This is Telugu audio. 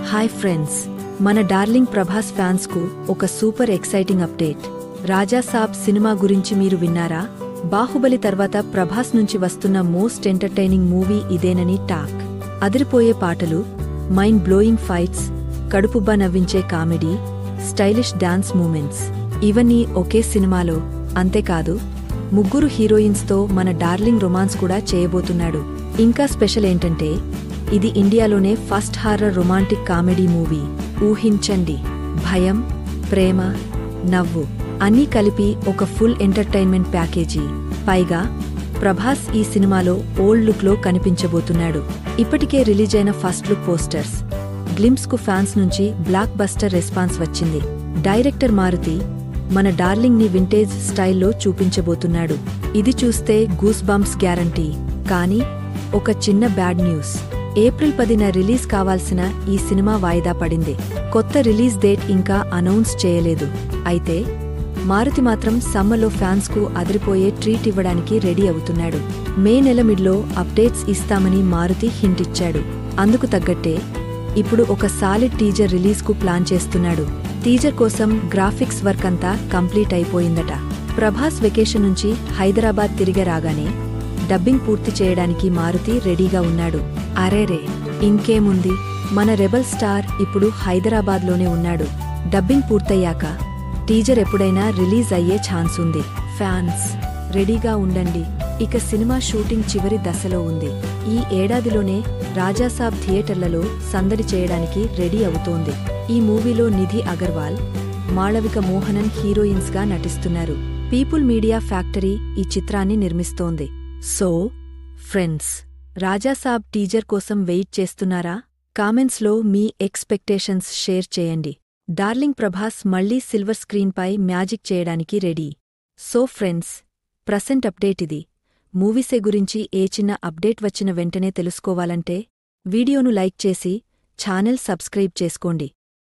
హాయ్ ఫ్రెండ్స్, మన డార్లింగ్ ప్రభాస్ ఫ్యాన్స్ కు ఒక super exciting update. Raja Saab cinema గురించి మీరు విన్నారా? బాహుబలి తర్వాత ప్రభాస్ నుంచి వస్తున్న మోస్ట్ ఎంటర్టైనింగ్ మూవీ ఇదేనని టాక్. అదిరిపోయే పాటలు, మైండ్ బ్లోయింగ్ ఫైట్స్, కడుపుబ్బా నవ్వించే కామెడీ, స్టైలిష్ డాన్స్ మూమెంట్స్ ఇవన్నీ ఒకే సినిమాలో. అంతేకాదు, ముగ్గురు హీరోయిన్స్తో మన డార్లింగ్ రొమాన్స్ కూడా చేయబోతున్నాడు. ఇంకా స్పెషల్ ఏంటంటే, ఇది ఇండియాలోనే first horror romantic comedy movie. ఊహించండి, భయం, ప్రేమ, నవ్వు అన్నీ కలిపి ఒక ఫుల్ ఎంటర్టైన్మెంట్ ప్యాకేజీ. పైగా ప్రభాస్ ఈ సినిమాలో ఓల్డ్ లుక్లో కనిపించబోతున్నాడు. ఇప్పటికే రిలీజ్ అయిన ఫస్ట్ లుక్ పోస్టర్స్, గ్లింప్స్ కు ఫ్యాన్స్ నుంచి బ్లాక్ బస్టర్ రెస్పాన్స్ వచ్చింది. డైరెక్టర్ మారుతి మన డార్లింగ్ ని వింటేజ్ స్టైల్లో చూపించబోతున్నాడు. ఇది చూస్తే గూస్ బంప్స్ గ్యారంటీ. కానీ ఒక చిన్న బ్యాడ్ న్యూస్. ఏప్రిల్ 10న రిలీజ్ కావాల్సిన ఈ సినిమా వాయిదా పడింది. కొత్త రిలీజ్ డేట్ ఇంకా అనౌన్స్ చేయలేదు. అయితే మారుతి మాత్రం సమ్మర్లో ఫ్యాన్స్ కు అదిరిపోయే ట్రీట్ ఇవ్వడానికి రెడీ అవుతున్నాడు. మే నెల మిడ్లో అప్డేట్స్ ఇస్తామని మారుతి హింట్ ఇచ్చాడు. అందుకు తగ్గట్టే ఇప్పుడు ఒక సాలిడ్ టీజర్ రిలీజ్ కు ప్లాన్ చేస్తున్నాడు. టీజర్ కోసం గ్రాఫిక్స్ వర్క్ అంతా కంప్లీట్ అయిపోయిందట. ప్రభాస్ వెకేషన్ నుంచి హైదరాబాద్ తిరిగి రాగానే డబ్బింగ్ పూర్తి చేయడానికి మారుతి రెడీగా ఉన్నాడు. అరేరే, ఇంకేముంది, మన రెబల్ స్టార్ ఇప్పుడు హైదరాబాద్లోనే ఉన్నాడు. డబ్బింగ్ పూర్తయ్యాక టీజర్ ఎప్పుడైనా రిలీజ్ అయ్యే ఛాన్స్ ఉంది. ఫ్యాన్స్ రెడీగా ఉండండి. ఇక సినిమా షూటింగ్ చివరి దశలో ఉంది. ఈ ఏడాదిలోనే రాజాసాబ్ థియేటర్లలో సందడి చేయడానికి రెడీ అవుతోంది. ఈ మూవీలో నిధి అగర్వాల్, మాళవిక మోహనన్ హీరోయిన్స్గా నటిస్తున్నారు. పీపుల్ మీడియా ఫ్యాక్టరీ ఈ చిత్రాన్ని నిర్మిస్తోంది. సో ఫ్రెండ్స్, రాజాసాబ్ టీజర్ కోసం వెయిట్ చేస్తున్నారా? కామెంట్స్లో మీ ఎక్స్పెక్టేషన్స్ షేర్ చేయండి. డార్లింగ్ ప్రభాస్ మళ్లీ సిల్వర్ స్క్రీన్పై మ్యాజిక్ చేయడానికి ready. So friends, present update ఇది. మూవీసే గురించి ఏ చిన్న అప్డేట్ వచ్చిన వెంటనే తెలుసుకోవాలంటే వీడియోను లైక్ చేసి ఛానల్ సబ్స్క్రైబ్ చేసుకోండి.